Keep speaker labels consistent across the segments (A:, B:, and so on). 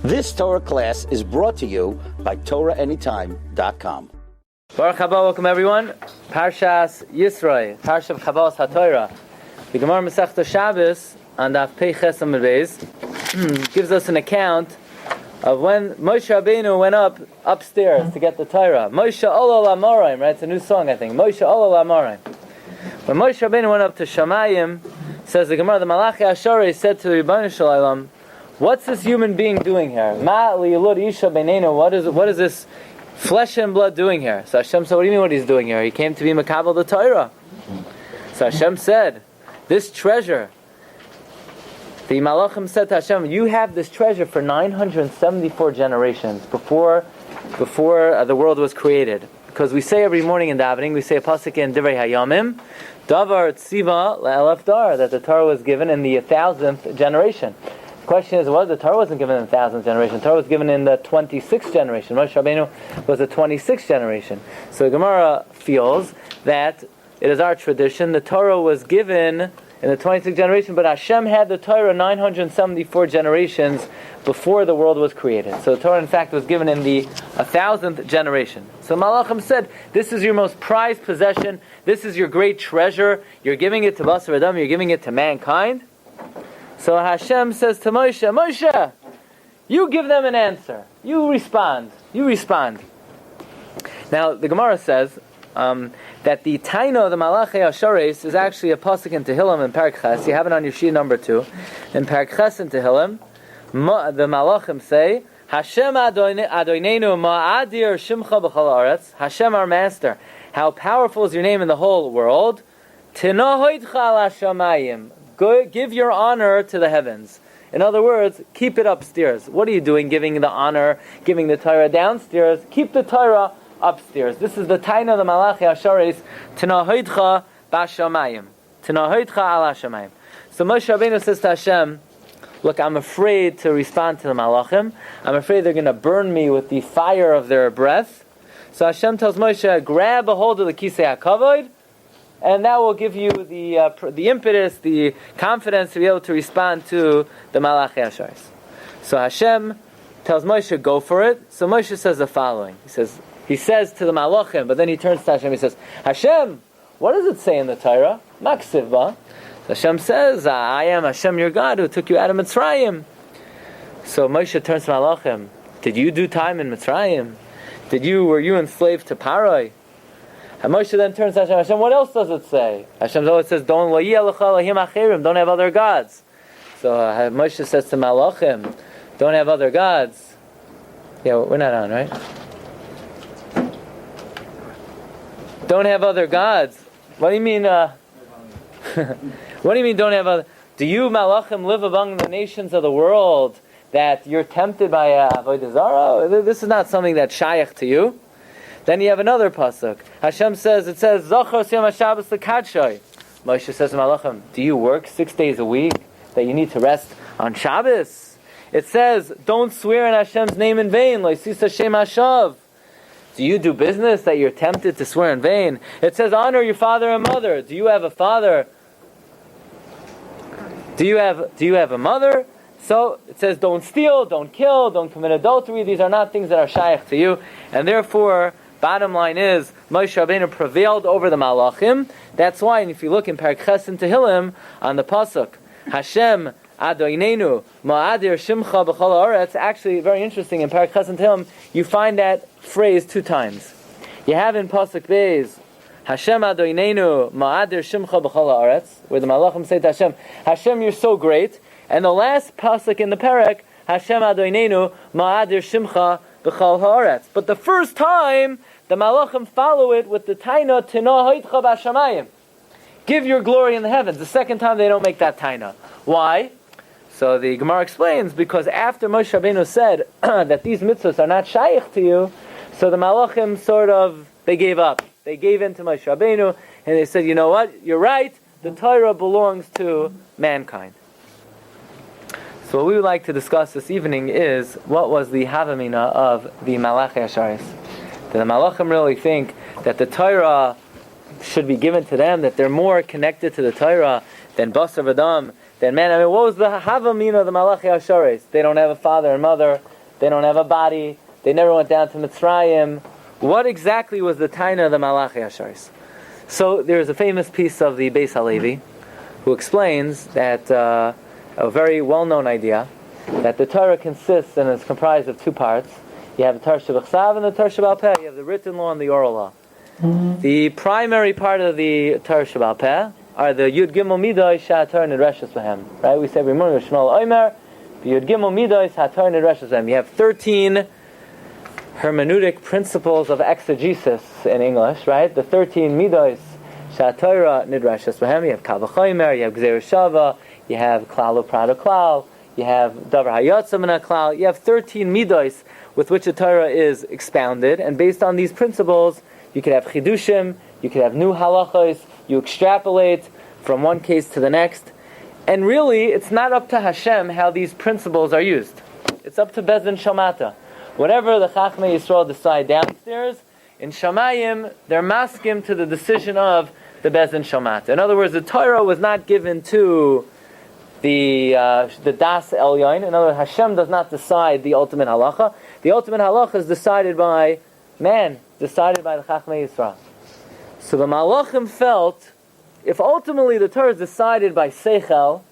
A: This Torah class is brought to you by TorahAnytime.com.
B: Baruch haba, welcome everyone. Parshas Yisro, Parsha of Chabos HaTorah. The Gemara Masechta Shabbos on Daf Pei Ches Amud Beis gives us an account of when Moshe Rabbeinu went upstairs to get the Torah. Moshe Ola Lamoraim, right? It's a new song, I think. Moshe Ola Lamoraim. When Moshe Rabbeinu went up to Shamayim, says the Gemara, the Malachi Asharei said to the Rebbeinu Shalom, what's this human being doing here? Ma liyilud isha beinenu. What is this flesh and blood doing here? So Hashem said, what do you mean what he's doing here? He came to be Makabel the Torah. So Hashem said, this treasure, the Malachim said to Hashem, you have this treasure for 974 generations before the world was created. Because we say every morning in davening, we say a pasuk in Divrei Hayamim, Davar Tziva Le'elef Dar, that the Torah was given in the 1,000th generation. The question is, the Torah wasn't given in the 1,000th generation. The Torah was given in the 26th generation. Moshe Rabbeinu was the 26th generation. So the Gemara feels that it is our tradition. The Torah was given in the 26th generation, but Hashem had the Torah 974 generations before the world was created. So the Torah, in fact, was given in the 1,000th generation. So Malachim said, this is your most prized possession. This is your great treasure. You're giving it to Basar Adam. You're giving it to mankind. So Hashem says to Moshe, Moshe, you give them an answer. You respond. Now, the Gemara says that the Taino, the Malachi Ashares, is actually a pasuk in Tehillim in Parshas. You have it on your sheet number 2. In Parshas in Tehillim, the Malachim say, Hashem Adonenu ma'adir shimcha b'chol haaretz. Hashem our master, how powerful is your name in the whole world. Tinohoidcha al hashamayim. Give your honor to the heavens. In other words, keep it upstairs. What are you doing giving the honor, giving the Torah downstairs? Keep the Torah upstairs. This is the Taina of the Malachi Ashares, Tinahoidcha b'ashamayim. Tinahoidcha al hashamayim. So Moshe Rabbeinu says to Hashem, look, I'm afraid to respond to the Malachim. I'm afraid they're going to burn me with the fire of their breath. So Hashem tells Moshe, grab a hold of the Kisei HaKavod, and that will give you the impetus, the confidence to be able to respond to the Malachi Asharis. So Hashem tells Moshe, go for it. So Moshe says the following. He says to the Malachim, but then he turns to Hashem, he says, Hashem, what does it say in the Torah? Maksiv ba. Hashem says, I am Hashem your God who took you out of Mitzrayim. So Moshe turns to Malachim, did you do time in Mitzrayim? Were you enslaved to Paroi? And Moshe then turns to Hashem, Hashem, what else does it say? Hashem always says, don't have other gods. So Moshe says to Malachim, don't have other gods. Yeah, we're not on, right? Don't have other gods. What do you mean, what do you mean don't have other? Do you, Malachim, live among the nations of the world that you're tempted by Avodah Zarah? This is not something that's shaykh to you. Then you have another pasuk. Hashem says, Zachar Yom HaShabbos L'Kadshay. Moshe says to Malachim, do you work 6 days a week that you need to rest on Shabbos? It says, don't swear in Hashem's name in vain. Lo'isisa Shem Hashav. Do you do business that you're tempted to swear in vain? It says, honor your father and mother. Do you have a father? Do you have a mother? So it says, don't steal, don't kill, don't commit adultery. These are not things that are shaykh to you. And therefore, bottom line is, Moshe Rabbeinu prevailed over the Malachim. That's why, and if you look in Parshas in Tehillim, on the pasuk, Hashem Adonenu ma'adir shimcha b'chol haaretz, actually very interesting, in Parshas in Tehillim, you find that phrase 2 times. You have in pasuk Beis, Hashem Adonenu ma'adir shimcha b'chol haaretz, where the Malachim say to Hashem, Hashem, you're so great. And the last pasuk in the parak, Hashem Adonenu ma'adir shimcha b'chol haaretz. But the first time, the Malachim follow it with the Taina, Tinohoidcha b'ashamayim. Give your glory in the heavens. The second time they don't make that Taina. Why? So the Gemara explains, because after Moshe Rabbeinu said that these mitzvahs are not shaykh to you, so the Malachim they gave up. They gave in to Moshe Rabbeinu, and they said, you know what, you're right, the Torah belongs to mankind. So what we would like to discuss this evening is, what was the Havamina of the Malachi Asharis? Did the Malachim really think that the Torah should be given to them, that they're more connected to the Torah than Basar V'Dam, than man? I mean, what was the Havamina of the Malachi Asharis? They don't have a father and mother, They don't have a body. They never went down to Mitzrayim. What exactly was the taina of the Malachi Asharis? So there's a famous piece of the Beis Halevi who explains that a very well-known idea that the Torah consists and is comprised of two parts. You have the Torah Shebachsav and the Torah Shebal Peh. You have the written law and the oral law. The primary part of the Torah Shebal Peh are the Yud Gimel Midos Shator Nidreshes Behem. Right? We say every morning Shmuel Omer, Yud Gimel Midos Shator Nidreshes Behem. You have 13 hermeneutic principles of exegesis in English, right? The 13 Midos Shator Nidreshes Behem. You have Kal V'chomer, you have Gzeir Shava, you have Klal U'Prado Klal, you have Davar Hayotzah Min HaKlal. You have 13 Midos with which the Torah is expounded, and based on these principles, you could have chidushim, you could have new halachos, you extrapolate from one case to the next, and really, it's not up to Hashem how these principles are used. It's up to Bezdin Shamata. Whatever the Chachmei Yisrael decide downstairs, in Shamayim, they're maskim to the decision of the Bezdin Shamata. In other words, the Torah was not given to the Das Elyon. In other words, Hashem does not decide the ultimate halacha. The ultimate halacha is decided by man, decided by the Chachmei Yisrael. So the Malachim felt, if ultimately the Torah is decided by Seichel,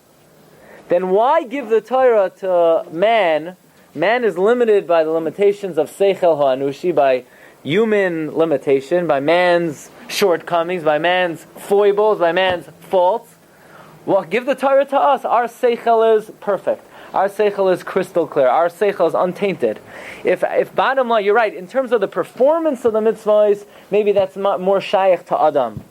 B: then why give the Torah to man? Man is limited by the limitations of Seichel Ha'anushi, by human limitation, by man's shortcomings, by man's foibles, by man's faults. Well, give the Torah to us. Our Seichel is perfect. Our Seichel is crystal clear. Our Seichel is untainted. If bottom line, you're right, in terms of the performance of the mitzvahs, maybe that's more shaykh to Adam.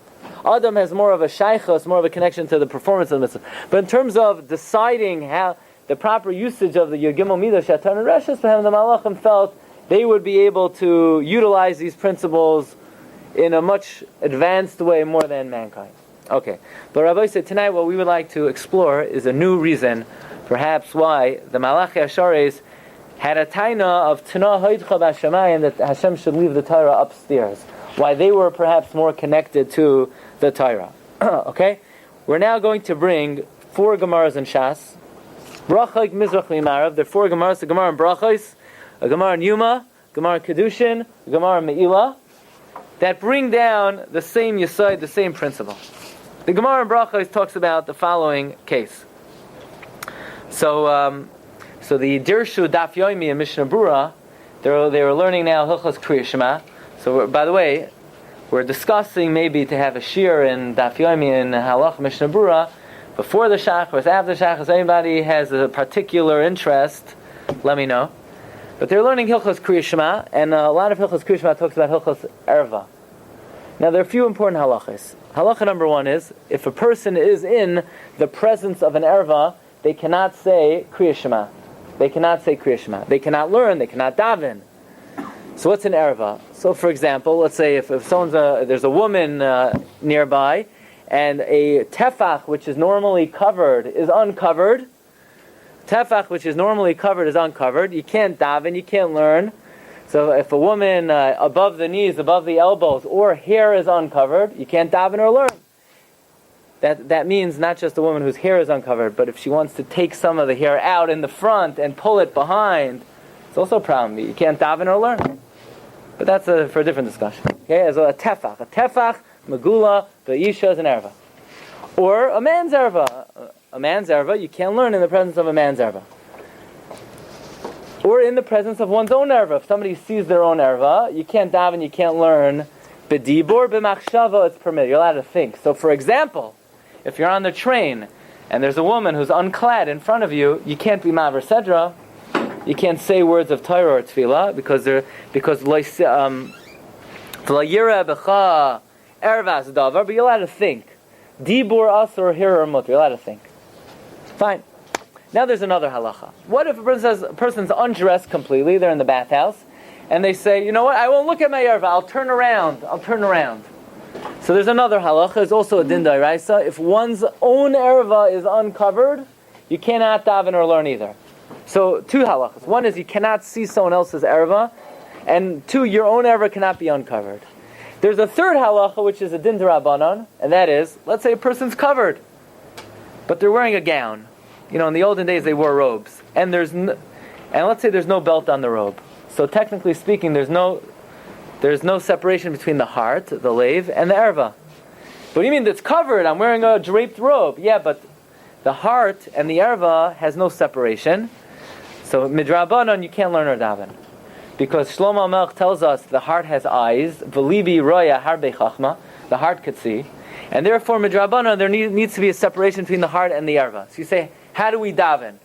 B: Adam has more of a shaykhus, more of a connection to the performance of the mitzvah. But in terms of deciding how the proper usage of the Yud Gimel Midos Shator Nidreshes Behem, the Malachim felt they would be able to utilize these principles in a much advanced way more than mankind. Okay, but Rabbi said tonight what we would like to explore is a new reason, perhaps why the Malachi Ashares had a taina of Tana Hoidcha B'Shamayim, that Hashem should leave the Torah upstairs. Why they were perhaps more connected to the Torah. Okay, we're now going to bring 4 Gemaras in Shas. Brachak Mizrach Mimarav. There are 4 Gemaras: a Gemara in Brachos, a Gemara in Yuma, a Gemara in Kedushin, a Gemara in Me'ilah, that bring down the same Yesod, the same principle. The Gemara in Brachos talks about the following case. So the Dirshu Daf Yomi and Mishnah Brura, they were learning now Hilchos Kriya Shema. So by the way, we're discussing maybe to have a shiur in Daf Yomi and Halach Mishnah Brura before the Shachar, after the Shachar. If anybody has a particular interest, let me know. But they're learning Hilchos Kriya Shema, and a lot of Hilchos Kriya Shema talks about Hilchos Erva. Now there are a few important halachas. Halacha number 1 is, if a person is in the presence of an erva, they cannot say Kriya Shema. They cannot say Kriya Shema. They cannot learn, they cannot daven. So what's an erva? So for example, let's say if there's a woman nearby, and a tefach which is normally covered is uncovered. Tefach which is normally covered is uncovered. You can't daven, you can't learn. So if a woman above the knees, above the elbows, or hair is uncovered, you can't daven or learn. That means not just a woman whose hair is uncovered, but if she wants to take some of the hair out in the front and pull it behind, it's also a problem. You can't daven or learn. But that's for a different discussion. Okay, as a tefach, megula, the isha is an erva. Or a man's erva. A man's erva, you can't learn in the presence of a man's erva. Or in the presence of one's own erva. If somebody sees their own erva, you can't daven, you can't learn. B'dibur, b'machshava, it's permitted. You're allowed to think. So for example, if you're on the train and there's a woman who's unclad in front of you, you can't be maver sedra. You can't say words of Torah or tefillah because v'layira b'cha ervas davar, but you're allowed to think. Dibur asur hirar mutter. You're allowed to think. Fine. Now there's another halacha. What if a person's undressed completely, they're in the bathhouse, and they say, you know what, I won't look at my erva, I'll turn around. So there's another halacha, there's also a din d'oraisa. If one's own erva is uncovered, you cannot daven or learn either. So 2 halachas. One is you cannot see someone else's erva, and 2, your own erva cannot be uncovered. There's a 3rd halacha, which is a din d'Rabbanan, and that is, let's say a person's covered, but they're wearing a gown. You know, in the olden days they wore robes, and and let's say there's no belt on the robe. So technically speaking, there's no separation between the heart, the lave, and the erva. What do you mean it's covered? I'm wearing a draped robe. Yeah, but the heart and the erva has no separation. So midrabanan, you can't learn or daven. Because Shlomo Melech tells us the heart has eyes. V'libi roya harbe chachma. The heart could see. And therefore, midrabanan, there needs to be a separation between the heart and the erva. So you say, how do we daven?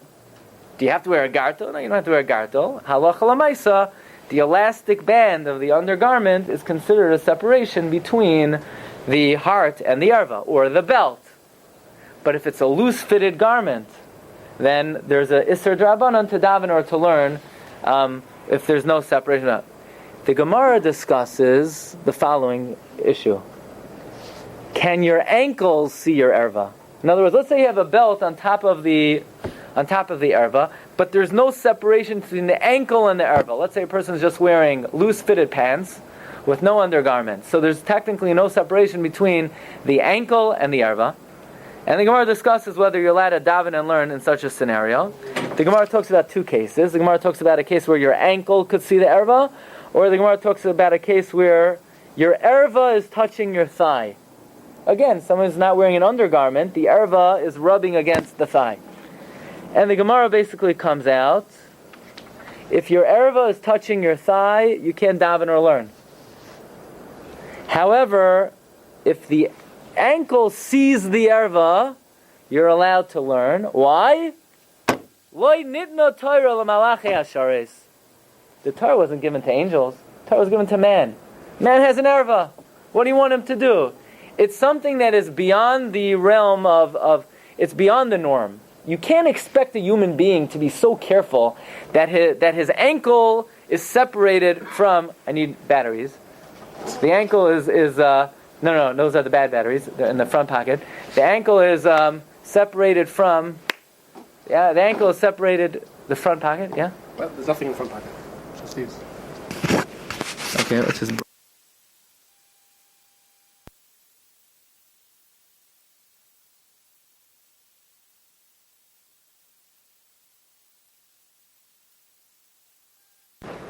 B: Do you have to wear a gartel? No, you don't have to wear a gartel. Halacha l'maisa, the elastic band of the undergarment is considered a separation between the heart and the erva, or the belt. But if it's a loose-fitted garment, then there's a isser drabanan to daven or to learn if there's no separation. The Gemara discusses the following issue. Can your ankles see your erva? In other words, let's say you have a belt on top of the erva, but there's no separation between the ankle and the erva. Let's say a person is just wearing loose-fitted pants with no undergarment. So there's technically no separation between the ankle and the erva. And the Gemara discusses whether you're allowed to daven and learn in such a scenario. The Gemara talks about two cases. The Gemara talks about a case where your ankle could see the erva, or the Gemara talks about a case where your erva is touching your thigh. Again, someone's not wearing an undergarment, the erva is rubbing against the thigh. And the Gemara basically comes out, if your erva is touching your thigh, you can't daven or learn. However, if the ankle sees the erva, you're allowed to learn. Why? The Torah wasn't given to angels. The Torah was given to man. Man has an erva. What do you want him to do? It's something that is beyond the realm of it's beyond the norm. You can't expect a human being to be so careful that his ankle is separated from, I need batteries. The ankle is no, those are the bad batteries. They're in the front pocket. The ankle is separated from, the ankle is separated, the front pocket, yeah?
C: Well, there's nothing in the front pocket. Just these.
B: Okay, let's just...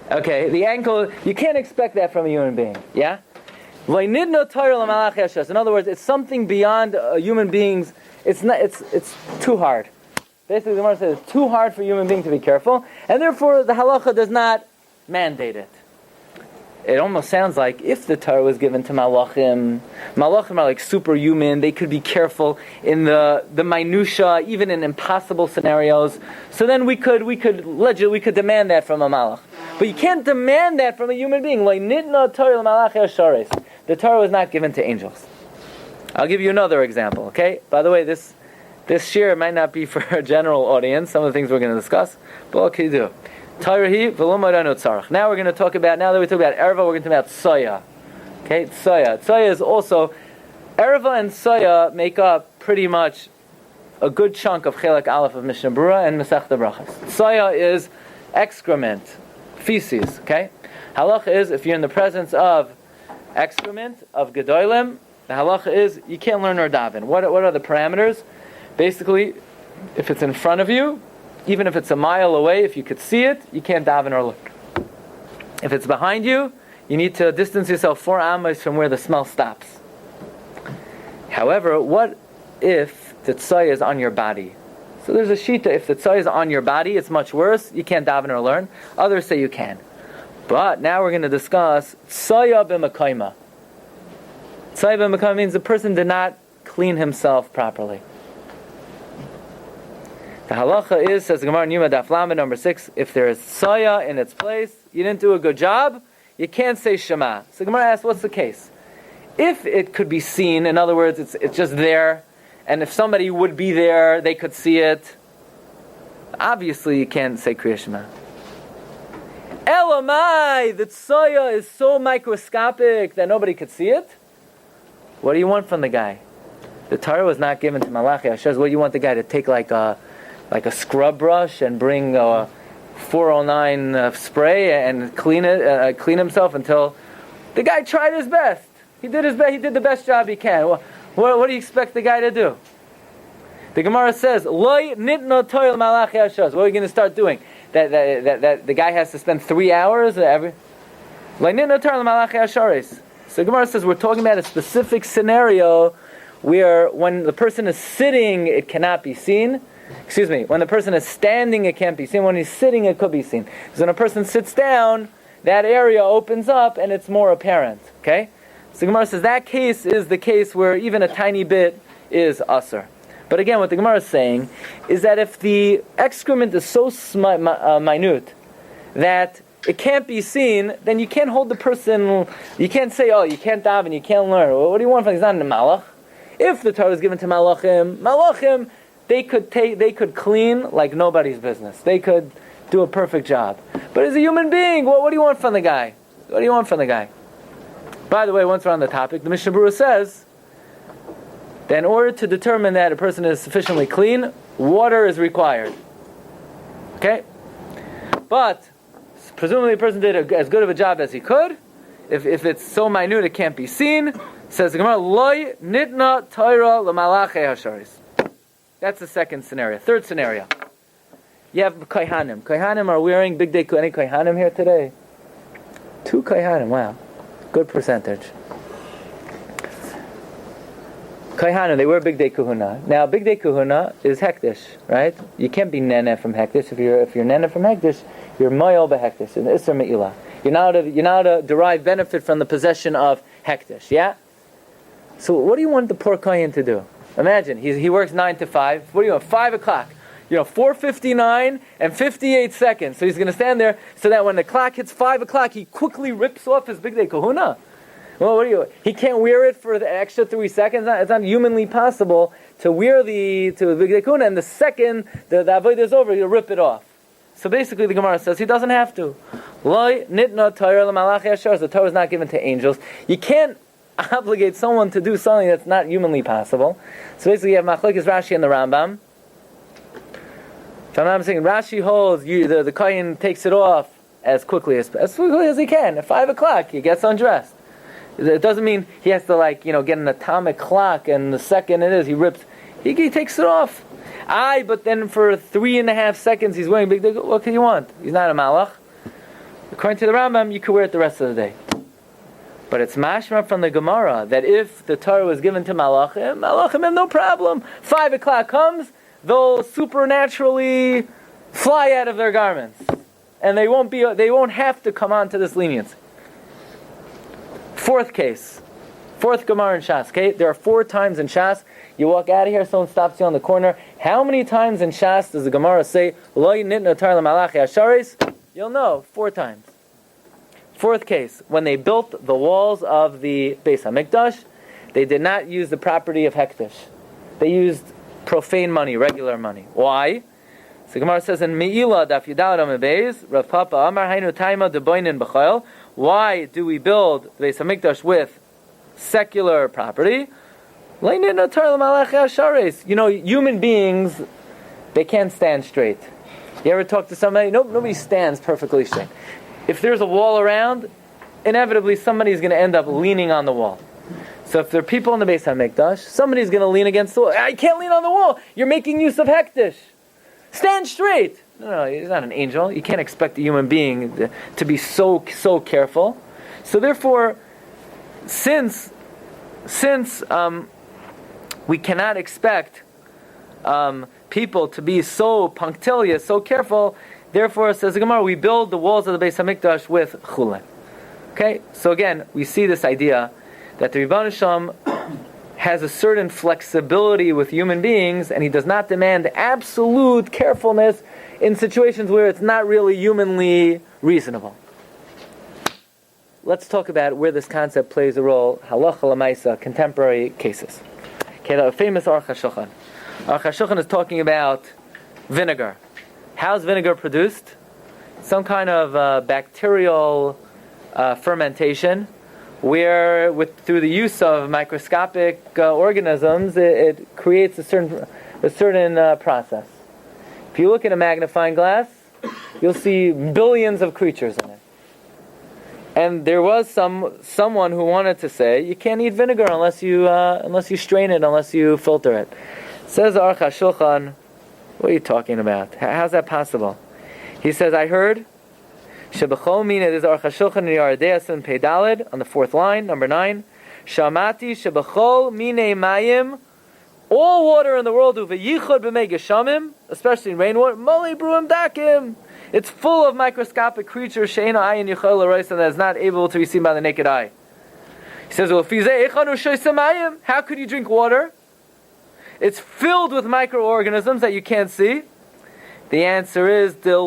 B: Okay, the ankle, you can't expect that from a human being, yeah? In other words, it's something beyond a human being's, it's too hard. Basically, the Gemara says it's too hard for a human being to be careful, and therefore the halacha does not mandate it. It almost sounds like if the Torah was given to malachim are like superhuman, they could be careful in the minutia, even in impossible scenarios. So then we could demand that from a malach. But you can't demand that from a human being. The Torah was not given to angels. I'll give you another example, okay? By the way, this shiur might not be for a general audience, some of the things we're going to discuss, but what can you do? Now we're going to talk about, now that we talk about erva, we're going to talk about soya. Okay, soya. Soya is also, erva and soya make up pretty much a good chunk of Chelek Aleph of Mishnah Berurah and Masechta Brachos. Soya is excrement, feces, okay? Halacha is, if you're in the presence of excrement, of gedolim, the halacha is, you can't learn or daven. What are the parameters? Basically, if it's in front of you, even if it's a mile away, if you could see it, you can't daven or learn. If it's behind you, you need to distance yourself 4 amos from where the smell stops. However, what if the tzaya is on your body? So there's a shita, if the tzaya is on your body, it's much worse, you can't daven or learn. Others say you can. But now we're going to discuss tzaya b'makayma. Tzaya b'makayma means the person did not clean himself properly. The halacha is, says the Gemara in Yuma Daf Lamed number 6, if there is tzaya in its place, you didn't do a good job, you can't say Shema. So the Gemara asks, what's the case? If it could be seen, in other words, it's just there, and if somebody would be there, they could see it, obviously you can't say Kriya Shema. Elamai, the tzaya is so microscopic that nobody could see it. What do you want from the guy? The Torah was not given to Malachi. It shows what you want the guy to take like a scrub brush and bring a 409 spray and clean himself until the guy tried his best. He did his best. He did the best job he can. What do you expect the guy to do? The Gemara says, "Loi nitno toil malachi hashos." What are we going to start doing? that the guy has to spend 3 hours every. So Gemara says we're talking about a specific scenario where when the person is sitting, it cannot be seen. Excuse me, when the person is standing, it can't be seen. When he's sitting, it could be seen. Because when a person sits down, that area opens up and it's more apparent. Okay? So Gemara says that case is the case where even a tiny bit is usher. But again, what the Gemara is saying is that if the excrement is so minute that it can't be seen, then you can't hold the person, you can't say, oh, you can't daven, you can't learn. Well, what do you want from he's not a malach? If the Torah is given to malachim, they could clean like nobody's business. They could do a perfect job. But as a human being, what do you want from the guy? What do you want from the guy? By the way, once we're on the topic, the Mishnah Berurah says that in order to determine that a person is sufficiently clean, water is required. Okay? But presumably the person did as good of a job as he could. If it's so minute it can't be seen, says the Gemara, Loi nitna Torah l'malachei hasharis. That's the second scenario. Third scenario. You have kohanim. Kohanim are wearing big day. Any kohanim here today? 2 kohanim. Wow, good percentage. Kohanim, they wear big day kahuna. Now, big day kahuna is hektish, right? You can't be nene from hektish. If you're nene from hektish, you're moyel behektish. And isser me'ilah. You're not to derive benefit from the possession of hektish. Yeah. So, what do you want the poor kohen to do? Imagine he works 9 to 5. What do you want? 5 o'clock. 4:59 and 58 seconds. So he's going to stand there so that when the clock hits 5 o'clock, he quickly rips off his big day kahuna. Well, he can't wear it for the extra 3 seconds. It's not humanly possible to wear the big day kahuna, and the second the avodah is over, he'll rip it off. So basically, the Gemara says he doesn't have to. The Torah is not given to angels. You can't obligate someone to do something that's not humanly possible. So basically, you have Machlokes Rashi and the Rambam. If I'm not mistaken, Rashi holds the kohen takes it off as quickly as he can. At 5 o'clock, he gets undressed. It doesn't mean he has to get an atomic clock, and the second it is, he rips. He takes it off. But then for 3.5 seconds, he's wearing big. What can you want? He's not a malach. According to the Rambam, you could wear it the rest of the day. But it's mashma from the Gemara that if the Torah was given to malachim have no problem. 5 o'clock comes, they'll supernaturally fly out of their garments, and they won't have to come on to this leniency. Fourth case, fourth Gemara in Shas. Okay, there are 4 times in Shas. You walk out of here, someone stops you on the corner. How many times in Shas does the Gemara say Lo nitna Torah l'malachei hasharis? You'll know 4 times. Fourth case, when they built the walls of the Beis HaMikdash, they did not use the property of hektish. They used profane money, regular money. Why? So Gemara says in Me'ilah daf Yudal Amud Beis, Rav Papa Amar Hainu Taima Deboinin B'Chayil. Why do we build the Beis HaMikdash with secular property? Human beings, they can't stand straight. You ever talk to somebody? Nobody stands perfectly straight. If there's a wall around, inevitably somebody's going to end up leaning on the wall. So if there are people in the Beis HaMikdash, somebody's going to lean against the wall. I can't lean on the wall. You're making use of hektish. Stand straight. No, he's not an angel. You can't expect a human being to be so careful. So therefore, since we cannot expect people to be so punctilious, so careful, therefore, says the Gemara, we build the walls of the Beis HaMikdash with chulin. Okay, so again, we see this idea that the Rebbeinu Shalom has a certain flexibility with human beings, and he does not demand absolute carefulness in situations where it's not really humanly reasonable. Let's talk about where this concept plays a role, halacha l'maisa, contemporary cases. Okay, the famous Aruch HaShulchan. Aruch HaShulchan is talking about vinegar. How's vinegar produced? Some kind of bacterial fermentation, where through the use of microscopic organisms, it creates a certain process. If you look at a magnifying glass, you'll see billions of creatures in it. And there was someone who wanted to say you can't eat vinegar unless you strain it, unless you filter it. Says Aruch HaShulchan, what are you talking about? How's that possible? He says, I heard, Shebechol mina, this is Aruch HaShulchan in Yaredeas and Peidalid, on the 4th line, number 9. Shamati Shebechol mine mayim, all water in the world, uveyichod b'mei geshamim, especially in rainwater, moli bruim dakim. It's full of microscopic creatures, she'ena ayin yichol l'rois, and that is not able to be seen by the naked eye. He says, well, how could you drink water? It's filled with microorganisms that you can't see. The answer is, the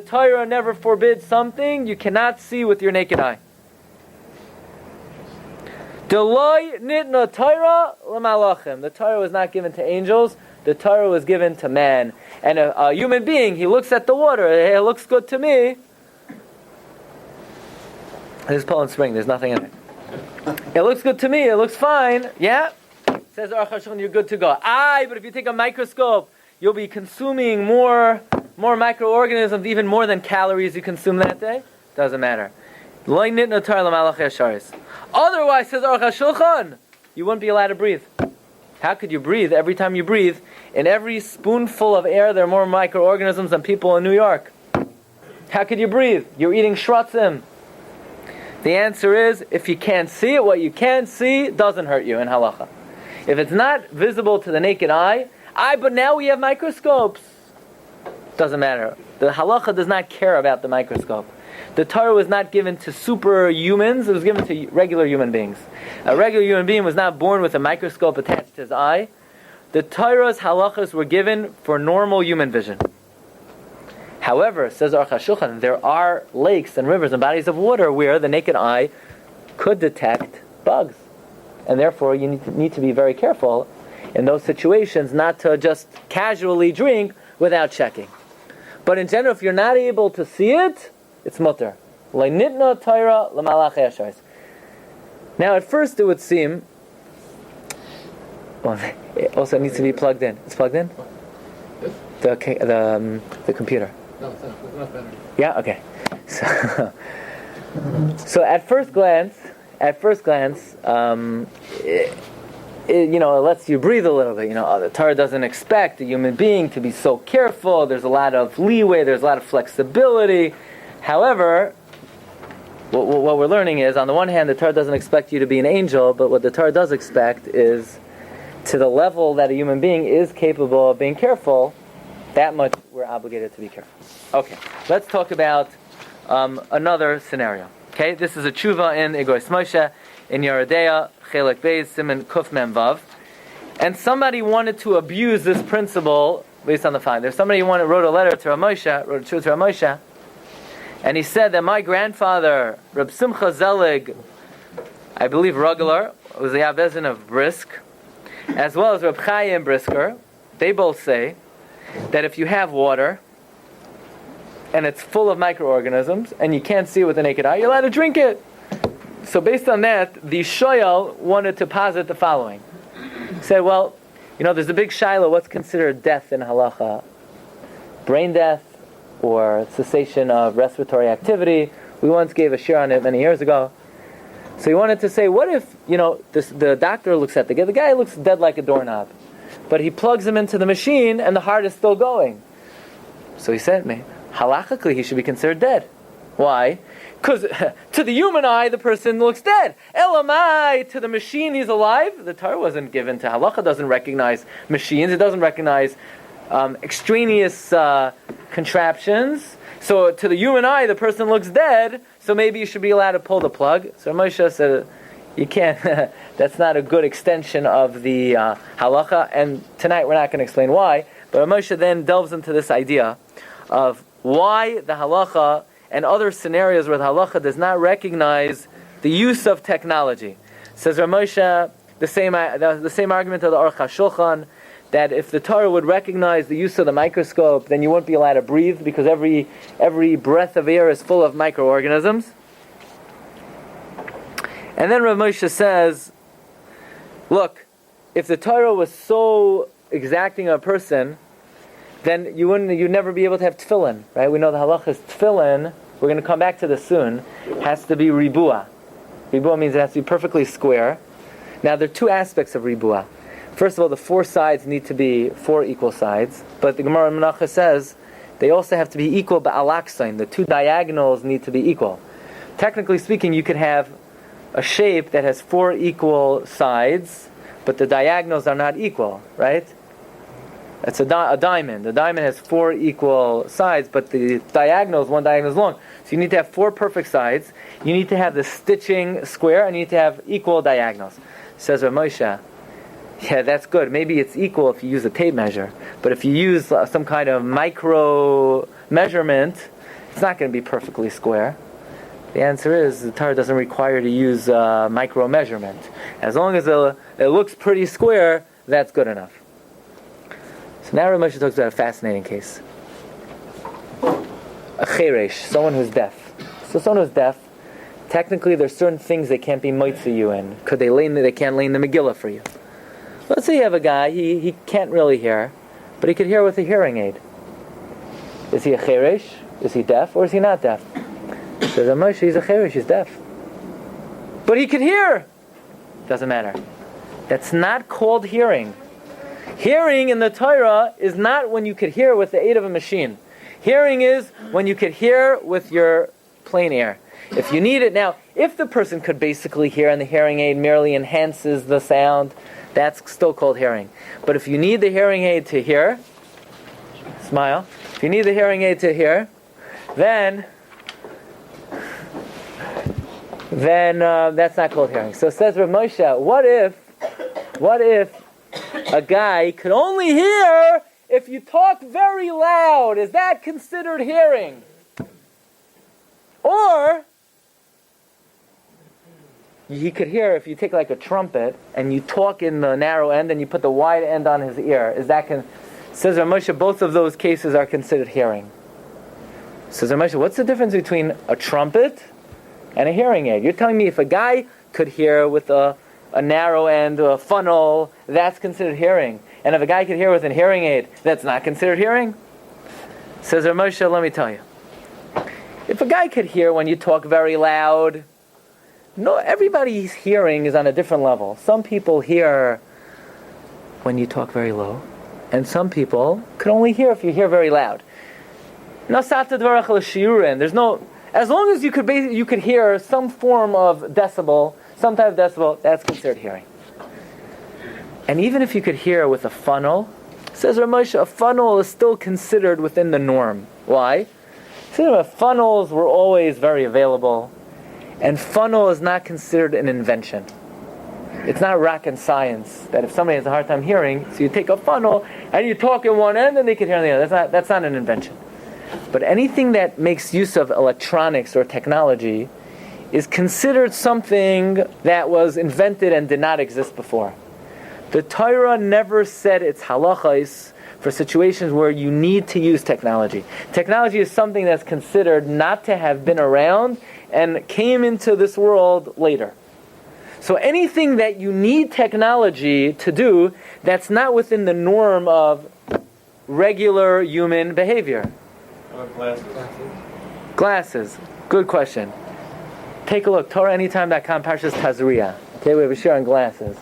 B: Torah never forbids something you cannot see with your naked eye. The Torah was not given to angels, the Torah was given to man. And a human being, he looks at the water, hey, it looks good to me. This is Poland Spring, there's nothing in it. It looks good to me, it looks fine, yeah? Says Aruch HaShulchan, you're good to go. But if you take a microscope, you'll be consuming more microorganisms, even more than calories you consume that day. Doesn't matter. Otherwise, says Aruch HaShulchan, you wouldn't be allowed to breathe. How could you breathe? Every time you breathe, in every spoonful of air, there are more microorganisms than people in New York. How could you breathe? You're eating shratzim. The answer is, if you can't see it, what you can see doesn't hurt you in halacha. If it's not visible to the naked eye, but now we have microscopes. Doesn't matter. The halacha does not care about the microscope. The Torah was not given to superhumans, it was given to regular human beings. A regular human being was not born with a microscope attached to his eye. The Torah's halachas were given for normal human vision. However, says Aruch HaShulchan, there are lakes and rivers and bodies of water where the naked eye could detect bugs. And therefore you need to be very careful in those situations not to just casually drink without checking. But in general, if you're not able to see it, it's mutter. Now at first it would seem, it also needs to be plugged in. It's plugged in? The computer.
C: No, it's not better.
B: Yeah? Okay. So at first glance, it lets you breathe a little bit. The Torah doesn't expect a human being to be so careful. There's a lot of leeway. There's a lot of flexibility. However, what we're learning is, on the one hand, the Torah doesn't expect you to be an angel, but what the Torah does expect is, to the level that a human being is capable of being careful, that much we're obligated to be careful. Okay, let's talk about another scenario. Okay, this is a tshuva in Igros Moshe, in Yeridea, Chelek Beis, Siman Kuf Mem Vav. And somebody wanted to abuse this principle based on the following. There's somebody who wrote a letter to Rav Moshe, and he said that my grandfather, Reb Simcha Zelig, I believe Rugler, was the Avezin of Brisk, as well as Reb Chaim Brisker, they both say that if you have water and it's full of microorganisms and you can't see it with the naked eye, you're allowed to drink it. So based on that, the shoyal wanted to posit the following. He said, well, there's a big shiloh, what's considered death in halacha? Brain death or cessation of respiratory activity. We once gave a shiur on it many years ago. So he wanted to say, what if, the doctor looks at the guy looks dead like a doorknob, but he plugs him into the machine and the heart is still going. So he said, halachically he should be considered dead. Why? Because to the human eye, the person looks dead. Elamai, to the machine, he's alive. The Torah wasn't given to halacha, doesn't recognize machines, it doesn't recognize extraneous contraptions. So to the human eye, the person looks dead, so maybe you should be allowed to pull the plug. So Moshe said, you can't, that's not a good extension of the halacha, and tonight we're not going to explain why, but Moshe then delves into this idea of why the halacha and other scenarios where the halacha does not recognize the use of technology. Says Rav Moshe, the same argument of the Aruch HaShulchan, that if the Torah would recognize the use of the microscope, then you wouldn't be allowed to breathe because every breath of air is full of microorganisms. And then Rav Moshe says, look, if the Torah was so exacting a person, then you'd never be able to have tefillin, right? We know the halacha is tefillin, we're going to come back to this soon, has to be ribua. Ribua means it has to be perfectly square. Now there are two aspects of ribua. First of all, the four sides need to be four equal sides, but the Gemara in Menachos says they also have to be equal Glatstein. The two diagonals need to be equal. Technically speaking, you could have a shape that has four equal sides, but the diagonals are not equal, right? It's a diamond. A diamond has four equal sides, but the diagonals, one diagonal is long. So you need to have four perfect sides. You need to have the stitching square, and you need to have equal diagonals. Says Rav Moshe, yeah, that's good. Maybe it's equal if you use a tape measure, but if you use some kind of micro measurement, it's not going to be perfectly square. The answer is the Torah doesn't require to use micro measurement. As long as it looks pretty square, that's good enough. So now Rav Moshe talks about a fascinating case. A cheresh, someone who's deaf. So someone who's deaf, technically there's certain things they can't be moitzi you in. They can't lay in the Megillah for you. Let's say you have a guy, he can't really hear, but he could hear with a hearing aid. Is he a cheresh? Is he deaf? Or is he not deaf? So Rav Moshe, he's a cheresh, he's deaf. But he could hear! Doesn't matter. That's not called hearing. Hearing in the Torah is not when you could hear with the aid of a machine. Hearing is when you could hear with your plain ear. If you need it now, if the person could basically hear and the hearing aid merely enhances the sound, that's still called hearing. But if you need the hearing aid to hear, smile, if you need the hearing aid to hear, then that's not called hearing. So says Rav Moshe, what if a guy could only hear if you talk very loud? Is that considered hearing? Or he could hear if you take like a trumpet and you talk in the narrow end and you put the wide end on his ear. Says Rav Moshe, both of those cases are considered hearing. Says Rav Moshe, what's the difference between a trumpet and a hearing aid? You're telling me if a guy could hear with a narrow end, a funnel, that's considered hearing. And if a guy could hear with a hearing aid, that's not considered hearing? Says Rav Moshe, let me tell you. If a guy could hear when you talk very loud, no, everybody's hearing is on a different level. Some people hear when you talk very low, and some people could only hear if you hear very loud. Nasata dvarach l'shiurin. There's no, as long as you could hear some form of decibel, some type of decibel, that's considered hearing. And even if you could hear with a funnel, says Rav Moshe, a funnel is still considered within the norm. Why? Funnels were always very available, and funnel is not considered an invention. It's not rocket science that if somebody has a hard time hearing, so you take a funnel and you talk in one end and they can hear on the other. That's not an invention. But anything that makes use of electronics or technology is considered something that was invented and did not exist before. The Torah never said it's halachos for situations where you need to use technology. Technology is something that's considered not to have been around and came into this world later. So anything that you need technology to do, that's not within the norm of regular human behavior. Glasses. Good question. Take a look. TorahAnytime.com, Parshas Tazria. Okay, we have a shiur on glasses.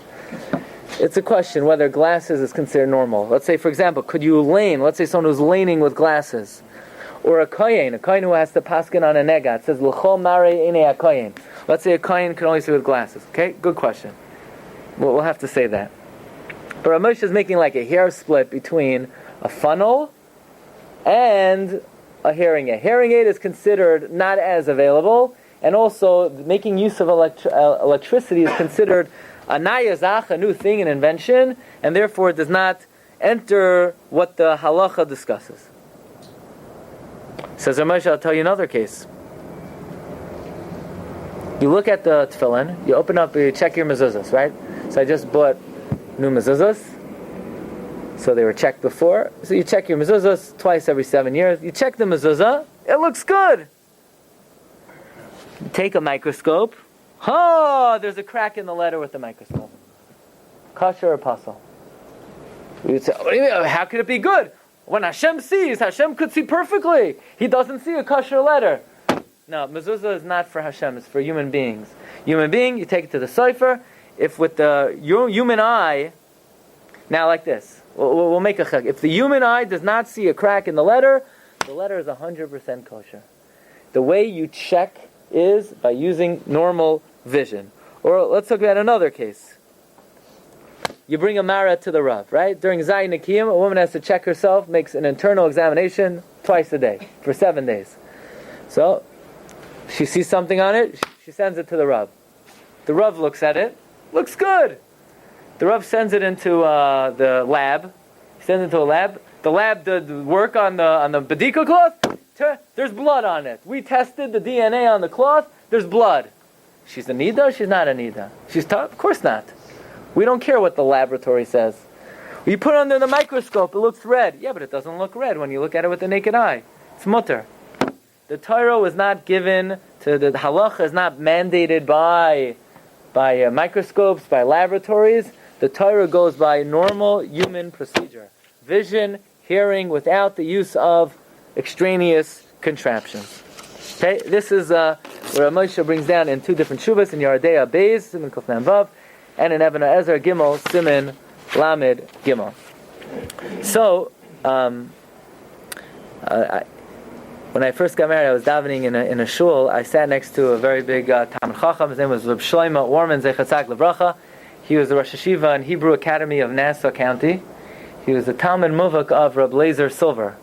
B: It's a question whether glasses is considered normal. Let's say, for example, could you lane? Let's say someone who's laning with glasses. Or a kohen who has to paskin on a nega. It says, L'chol mare ine a kohen. Let's say a kohen can only see with glasses. Okay, good question. We'll have to say that. But Rav Moshe is making like a hair split between a funnel and a hearing aid. Hearing aid is considered not as available, and also making use of electricity is considered a nayazach, a new thing, an invention, and therefore it does not enter what the halacha discusses. Says Rav Moshe, I'll tell you another case. You look at the tefillin, you open up, you check your mezuzahs, right? So I just bought new mezuzahs. So they were checked before. So you check your mezuzahs twice every 7 years. You check the mezuzah, it looks good. You take a microscope. Oh, there's a crack in the letter with the microscope. Kosher or pasul? You'd say, what do you mean? How could it be good? When Hashem sees, Hashem could see perfectly. He doesn't see a kosher letter. No, mezuzah is not for Hashem, it's for human beings. Human being, you take it to the cipher. If with the human eye, Now, like this, we'll make a chek. If the human eye does not see a crack in the letter is 100% kosher. The way you check is by using normal vision. Or let's look at another case. You bring a mara to the Rav, right? During Zayin Nikiyim, a woman has to check herself, makes an internal examination twice a day for 7 days. So, she sees something on it, she sends it to the Rav. The Rav looks at it, looks good. The Rav sends it into the lab. He sends it to a lab. The lab did work on the Badika cloth. There's blood on it. We tested the DNA on the cloth. There's blood. She's a Nida or she's not a Nida? She's tough? Of course not. We don't care what the laboratory says. You put it under the microscope, it looks red. Yeah, but it doesn't look red when you look at it with the naked eye. It's mutter. The Torah was not given to, the halacha is not mandated by microscopes, by laboratories. The Torah goes by normal human procedure. Vision, hearing, without the use of extraneous contraptions. Okay, this is where Moshe brings down in 2 different shuvas, in Yardea Beis, Siman Kufnan Vav, and in Even Ezer Gimel, Siman Lamed Gimel. So, when I first got married, I was davening in a shul. I sat next to a very big Talmid Chacham. His name was Reb Shlomo Orman Zechatzak Levracha. He was the Rosh Hashiva and Hebrew Academy of Nassau County. He was the Talmid Muvak of Reb Lezer Silver.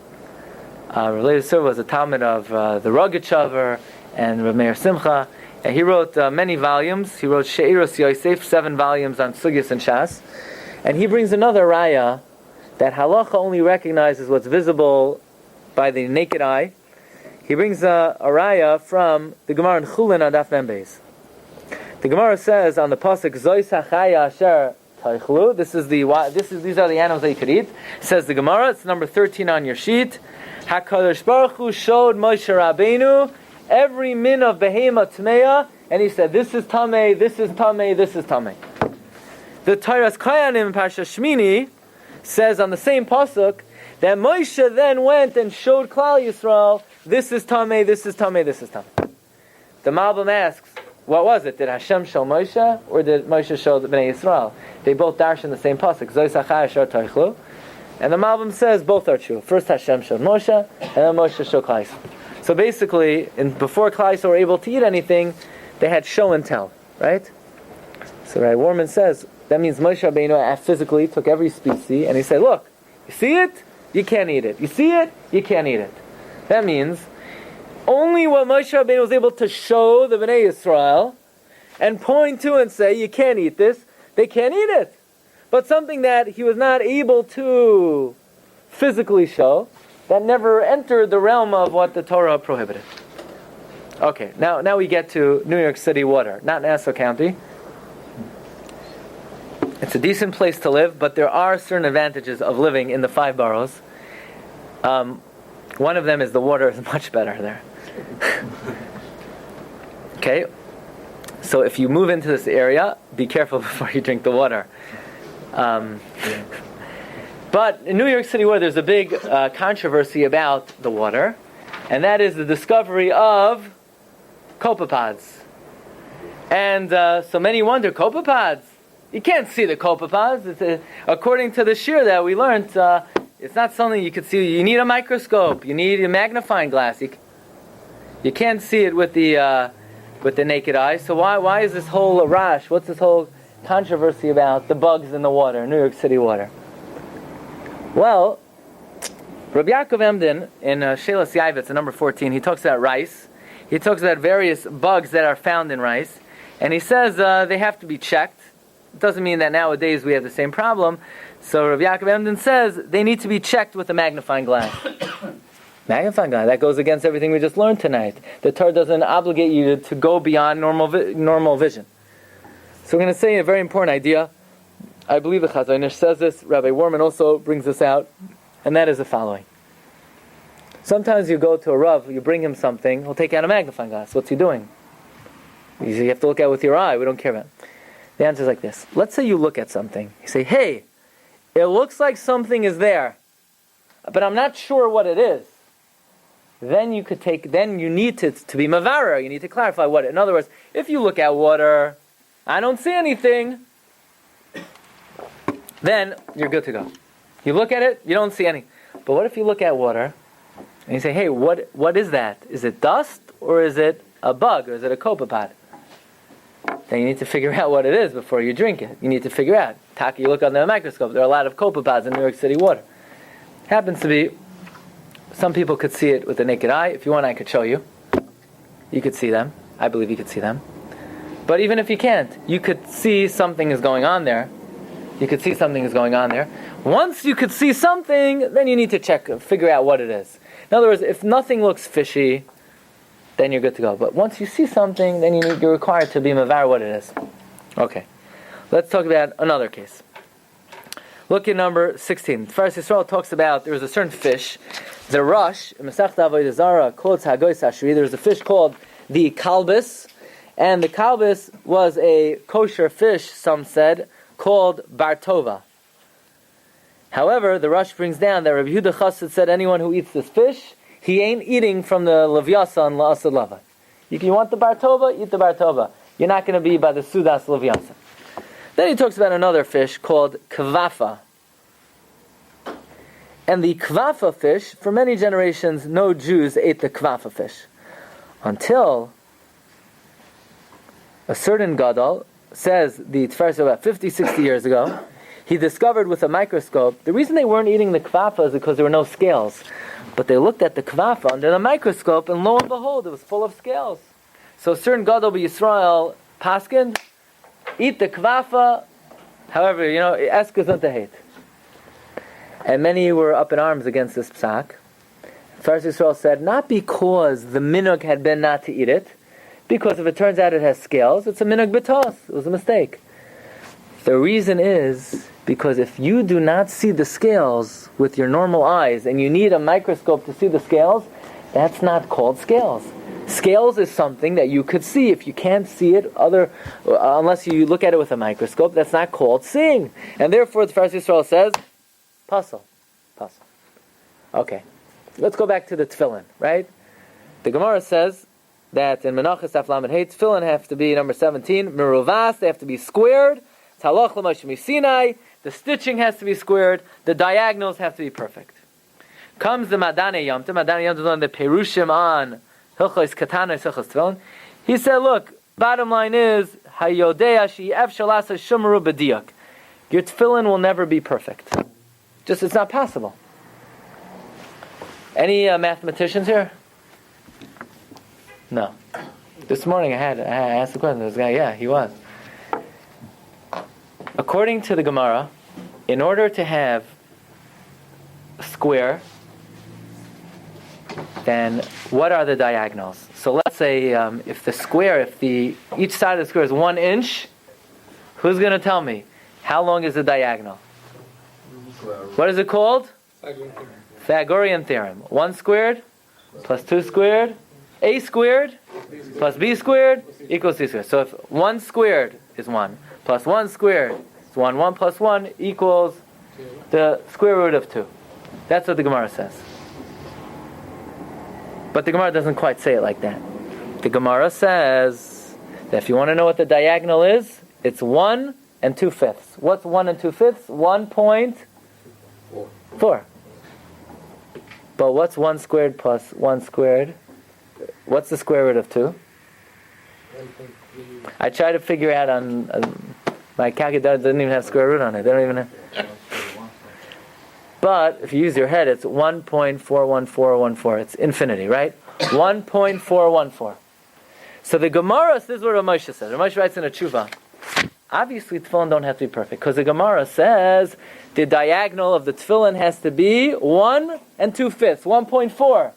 B: Reb Lezer Silver was a Talmid of the Rogachover and Reb Meir Simcha. And he wrote many volumes. He wrote She'iros Yosef, 7 volumes on Sugyas and Shas. And he brings another raya that halacha only recognizes what's visible by the naked eye. He brings a raya from the Gemara in Chulin on Daf Mem Beis. The Gemara says on the pasuk Zois Hachaya Asher Taichlu. These are the animals that you could eat. Says the Gemara. It's number 13 on your sheet. Hakadosh Baruch Hu showed Moshe Rabbeinu every min of behema tmeya, and he said, "This is tamei, this is tamei, this is tamei." The Torah's Kayanim in Parsha Shmini says on the same pasuk that Moshe then went and showed Klal Yisrael, "This is tamei, this is tamei, this is tamei." The Malbim asks, what was it? Did Hashem show Moshe, or did Moshe show the Bnei Yisrael? They both darshan the same pasuk, Zois Hachai Asher Taichlu, and the Malbim says both are true. First Hashem showed Moshe, and then Moshe showed Klal Yisrael. So basically, before Klal Yisrael were able to eat anything, they had show and tell, right? So Rabbi Warman says that means Moshe Rabbeinu physically took every species and he said, "Look, you see it, you can't eat it. You see it, you can't eat it." That means only what Moshe Rabbeinu was able to show the Bnei Yisrael and point to and say, "You can't eat this," they can't eat it. But something that he was not able to physically show, that never entered the realm of what the Torah prohibited. Okay, now we get to New York City water, not Nassau County. It's a decent place to live, but there are certain advantages of living in the 5 boroughs. One of them is the water is much better there. Okay, so if you move into this area, be careful before you drink the water. But in New York City water, there's a big controversy about the water, and that is the discovery of copepods. And so many wonder, copepods? You can't see the copepods. According to the Shiur that we learned, it's not something you could see. You need a microscope. You need a magnifying glass. You can't see it with the naked eye. So why is this whole rash? What's this whole controversy about the bugs in the water, New York City water? Well, Rabbi Yaakov Emden in Shelas Yavitz, number 14, he talks about rice. He talks about various bugs that are found in rice, and he says they have to be checked. It doesn't mean that nowadays we have the same problem. So Rabbi Yaakov Emden says they need to be checked with a magnifying glass. Magnifying glass, that goes against everything we just learned tonight. The Torah doesn't obligate you to go beyond normal vision. So we're going to say a very important idea. I believe the Chazon Ish says this. Rabbi Warman also brings this out, and that is the following. Sometimes you go to a Rav, you bring him something, he'll take out a magnifying glass. What's he doing? You have to look at it with your eye. We don't care about it. The answer is like this. Let's say you look at something. You say, "Hey, it looks like something is there, but I'm not sure what it is." Then you need to be mavara. You need to clarify what. In other words, if you look at water, I don't see anything. then you're good to go. You look at it, you don't see any. But what if you look at water and you say, hey, what is that? Is it dust or is it a bug or is it a copepod? Then you need to figure out what it is before you drink it. You need to figure out. Taka, you look under a microscope, there are a lot of copepods in New York City water. Happens to be, some people could see it with the naked eye. If you want, I could show you. You could see them. I believe you could see them. But even if you can't, you could see something is going on there. You could see something is going on there. Once you could see something, then you need to figure out what it is. In other words, if nothing looks fishy, then you're good to go. But once you see something, then you're required to be mavar what it is. Okay. Let's talk about another case. Look at number 16. First, Yisro talks about there was a certain fish, the rush, in Masechta Avodah Zarah, quotes Hagois Hashri. There was a fish called the kalbis, and the kalbis was a kosher fish, some said, called Bartova. However, the Rush brings down that Rabbi Yehuda Chassid said anyone who eats this fish, he ain't eating from the Levyasa and La'asad Lava. You want the Bartova, eat the Bartova. You're not going to be by the Sudas Levyasa. Then he talks about another fish called Kvafa. And the Kvafa fish, for many generations, no Jews ate the Kvafa fish. Until a certain Gadol, says the Tfarsa about 50, 60 years ago, he discovered with a microscope, the reason they weren't eating the kvafa is because there were no scales. But they looked at the kvafa under the microscope, and lo and behold, it was full of scales. So a certain Gadol b'Yisrael paskin, eat the kvafa, however, eskes not to hate. And many were up in arms against this psak. Tfarsa Yisrael said, not because the minhag had been not to eat it, because if it turns out it has scales, it's a minhag b'tos. It was a mistake. The reason is because if you do not see the scales with your normal eyes and you need a microscope to see the scales, that's not called scales. Scales is something that you could see. If you can't see it, unless you look at it with a microscope, that's not called seeing. And therefore, the Parshas Yisro says, puzzle. Okay, let's go back to the tefillin, right? The Gemara says that in Menachos Daf Lamed Hey, tefillin have to be number 17, meruvas, they have to be squared. Halach l'Moshe Sinai, the stitching has to be squared, the diagonals have to be perfect. Comes the Madane Yomtiv. Madane Yomtiv is on the Perushim on Hilchos Katanos Hilchos Tefillin. He said, look, bottom line is, Hayodea she'ef shalasa shumru b'diyak. Your tefillin will never be perfect. It's not possible. Any mathematicians here? No. This morning I asked the question. This guy, he was. According to the Gemara, in order to have a square, then what are the diagonals? So let's say if each side of the square is 1 inch, who's going to tell me how long is the diagonal? What is it called? Pythagorean theorem. 1 squared plus 2 squared, a squared plus b squared equals c squared. So if 1 squared is 1 plus 1 squared is 1, 1 plus 1 equals the square root of 2. That's what the Gemara says. But the Gemara doesn't quite say it like that. The Gemara says that if you want to know what the diagonal is, it's 1 and 2/5. What's 1 and 2/5? 1.4. But what's 1 squared plus 1 squared? What's the square root of 2? I tried to figure out on my calculator, doesn't even have square root on it. They don't even have. But if you use your head, it's 1.41414. It's infinity, right? 1.414. So the Gemara says what Ramosha says. Ramosha writes in a tshuva. Obviously, tefillin don't have to be perfect because the Gemara says the diagonal of the tefillin has to be 1 and 2/5, 1.4.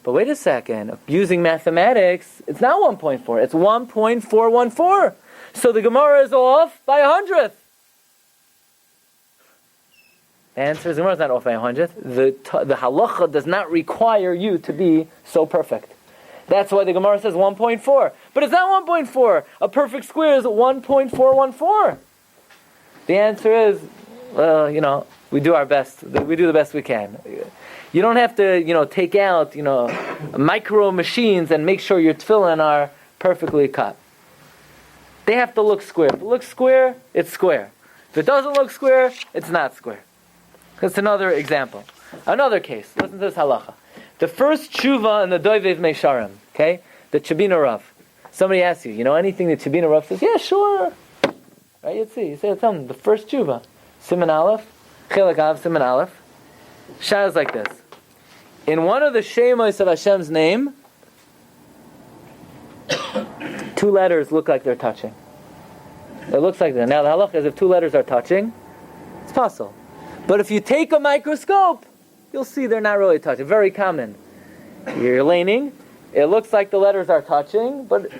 B: But wait a second. Using mathematics, it's not 1.4. It's 1.414. So the Gemara is off by 100th. The answer is the Gemara is not off by 100th. The halacha does not require you to be so perfect. That's why the Gemara says 1.4. But it's not 1.4. A perfect square is 1.414. The answer is, we do our best. We do the best we can. You don't have to, take out, micro machines and make sure your tefillin are perfectly cut. They have to look square. If it looks square, it's square. If If it doesn't look square, it's not square. That's another example. Another case. Listen to this halacha. The first tshuva in the Doivev Meisharim, okay? The Chabina Rav. Somebody asks you, you know anything the Chabina Rav says? Yeah, sure. Right, you'd see. You say, tell them, the first tshuva. Siman Aleph. Chilek Av, Siman Aleph. Shah is like this. In one of the Shemos of Hashem's name, 2 letters look like they're touching. It looks like that. Now the halacha is if 2 letters are touching, it's possible. But if you take a microscope, you'll see they're not really touching. Very common. You're leaning, it looks like the letters are touching, but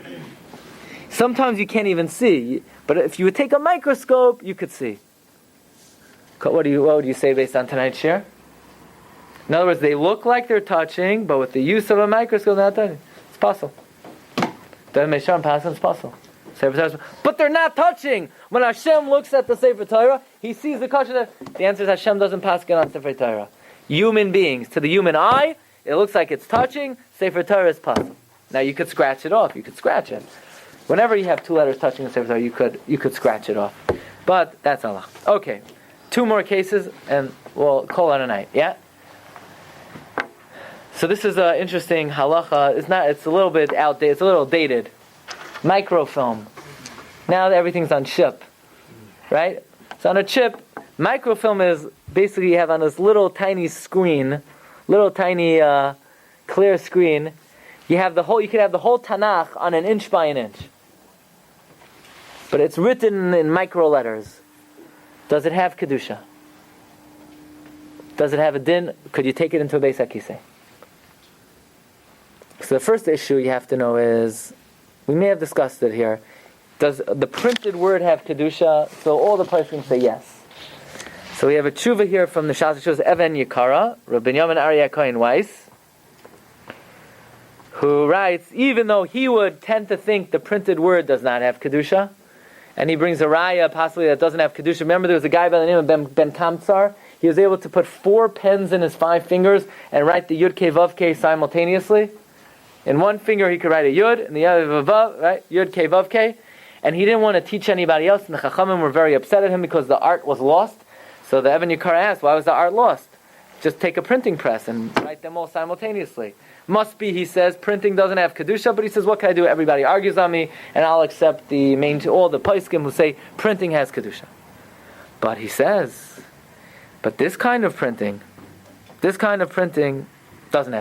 B: sometimes you can't even see. But if you would take a microscope, you could see. What would you say based on tonight's share? In other words, they look like they're touching, but with the use of a microscope, they're not touching. It's possible. It's possible. But they're not touching. When Hashem looks at the Sefer Torah, He sees the kasha. The answer is Hashem doesn't pass it on Sefer Torah. Human beings, to the human eye, it looks like it's touching. Sefer Torah is possible. Now you could scratch it off. You could scratch it. Whenever you have 2 letters touching the Sefer Torah, you could scratch it off. But that's Allah. Okay, 2 more cases, and we'll call it a night. Yeah. So this is an interesting halacha. It's a little bit outdated. It's a little dated. Microfilm. Now everything's on chip, right? So on a chip, microfilm is basically you have on this little tiny screen, clear screen. You could have the whole Tanakh on 1 inch by 1 inch, but it's written in micro letters. Does it have kedusha? Does it have a din? Could you take it into a Beis HaKisei? So the first issue you have to know is, we may have discussed it here, does the printed word have kedusha? So all the Parshas say yes. So we have a tshuva here from the Shas shows Even Yikara, Rabbi Yamin Aryeh Cohen Weiss, who writes, even though he would tend to think the printed word does not have kedusha, and he brings a raya possibly that doesn't have kedusha. Remember, there was a guy by the name of Ben Kamtsar. He was able to put 4 pens in his 5 fingers and write the Yud Kei Vav Kei simultaneously. In one finger he could write a Yud, and the other Vav, right? Yud Kei Vav Kei. And he didn't want to teach anybody else, and the Chachamim were very upset at him because the art was lost. So the Even Yikar asked, why was the art lost? Just take a printing press and write them all simultaneously. Must be, he says, printing doesn't have kedusha, but he says, what can I do? Everybody argues on me, and I'll accept all the poskim who say printing has kedusha. But he says, but this kind of printing doesn't have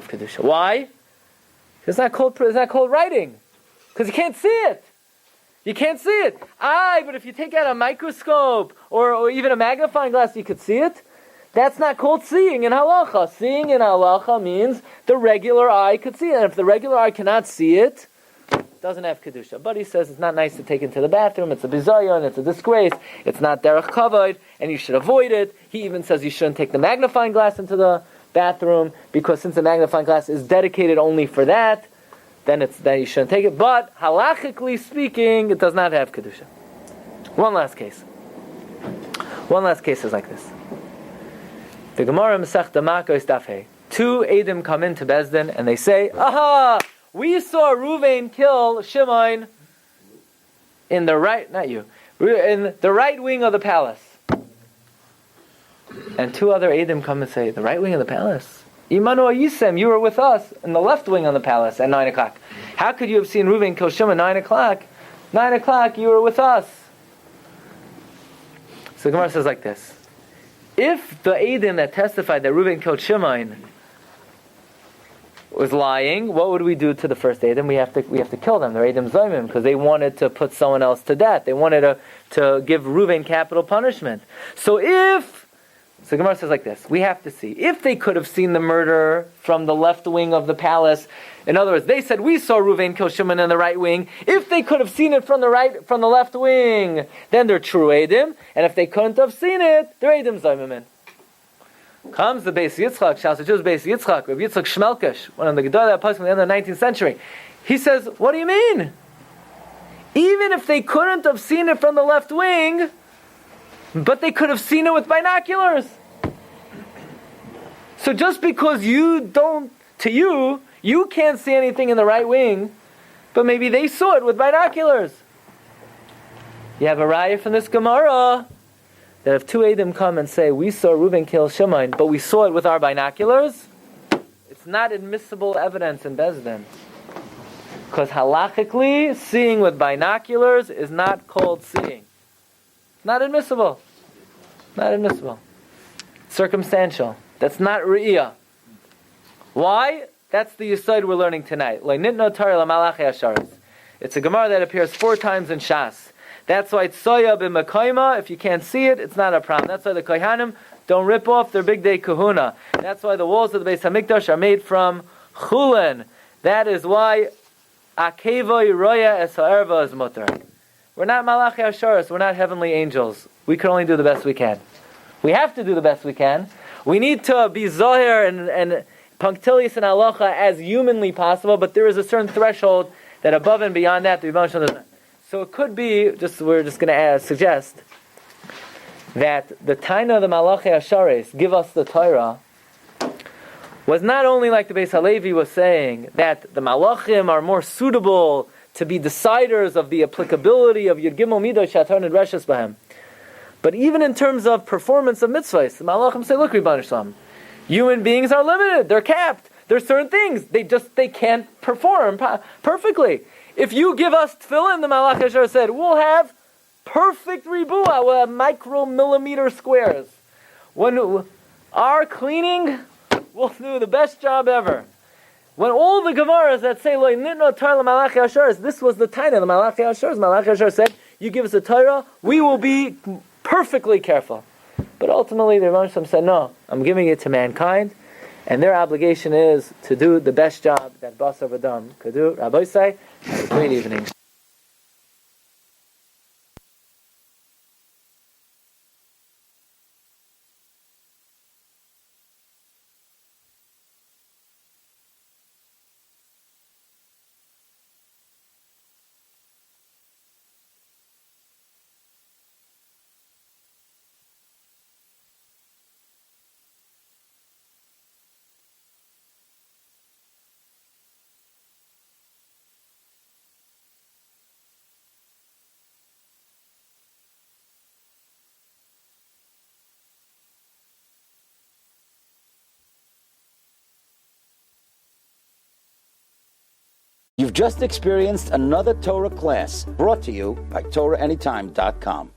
B: kedusha. Why? It's not called writing, because you can't see it. You can't see it. But if you take out a microscope or even a magnifying glass, you could see it. That's not called seeing in halacha. Seeing in halacha means the regular eye could see it. And if the regular eye cannot see it, it doesn't have kedusha. But he says it's not nice to take it to the bathroom. It's a bizayon. It's a disgrace. It's not derech kavod, and you should avoid it. He even says you shouldn't take the magnifying glass into the bathroom because since the magnifying glass is dedicated only for that, then you shouldn't take it. But halachically speaking, it does not have kedusha. One last case is like this. The Gemara Masechta Makos Daf Hey. 2 Eidim come into Bezdin and they say, aha! We saw Ruvain kill Shimon in the right wing of the palace. And 2 other Eidim come and say, the right wing of the palace? Imanu Yisem, you were with us in the left wing of the palace at 9 o'clock. How could you have seen Ruvain kill Shimon at 9 o'clock? 9 o'clock, you were with us. So the Gemara says like this. If the Eidim that testified that Ruvain killed Shimon was lying, what would we do to the first Eidim? We have to kill them. They're Eidim Zayimim because they wanted to put someone else to death. They wanted to give Ruvain capital punishment. So Gemara says like this, we have to see. If they could have seen the murder from the left wing of the palace, in other words, they said, we saw Ruvain kill Shimon in the right wing. If they could have seen it from the left wing, then they're true Eidim. And if they couldn't have seen it, they're Eidim Zayimim. Comes the Beis Yitzchak, Shalsachus Beis Yitzchak, Rabbi Yitzchak Shmelkesh, one of the Gedolei Apostles from the end of the 19th century. He says, what do you mean? Even if they couldn't have seen it from the left wing, but they could have seen it with binoculars. So just because you can't see anything in the right wing, but maybe they saw it with binoculars. You have a raya from this Gemara. that if two Eidim come and say, we saw Reuben kill Shimon, but we saw it with our binoculars, it's not admissible evidence in Beis Din. Because halachically, seeing with binoculars is not called seeing. Not admissible. Not admissible. Circumstantial. That's not re'iyah. Why? That's the yesod we're learning tonight. It's a Gemara that appears 4 times in Shas. That's why it's soya b'mekayma. If you can't see it, it's not a problem. That's why the kohanim don't rip off their big day kahuna. That's why the walls of the Beis Hamikdash are made from chulin. That is why akeva yiroya es ha'erva is mutter. We're not malachi asharis. We're not heavenly angels. We can only do the best we can. We have to do the best we can. We need to be zohir and punctilious in halacha as humanly possible, but there is a certain threshold that above and beyond that, the Rebbe does not. So it could be, we're just going to suggest that the Taina of the Malachi Ashares, give us the Torah, was not only like the Beis Halevi was saying, that the Malachim are more suitable to be deciders of the applicability of Yud Gimel Midah Shatar Nidreshes Bahem, but even in terms of performance of mitzvahs, the Malachim say, look, Rebbeinu Shalom, human beings are limited, they're capped. There's certain things they can't perform perfectly. If you give us tefillin, the Malach Asher said, we'll have perfect ribuah, micromillimeter squares. When our cleaning, we'll do the best job ever. When all the Gemaras that say Lo nitno Torah Malach Asher, this was the Taina, the Malach Asher. Malach Asher said, you give us a Torah, we will be perfectly careful. But ultimately, the Rebbe said, no, I'm giving it to mankind, and their obligation is to do the best job that Basar V'Dam could do. Rabbi say, have a great evening.
A: You've just experienced another Torah class brought to you by TorahAnytime.com.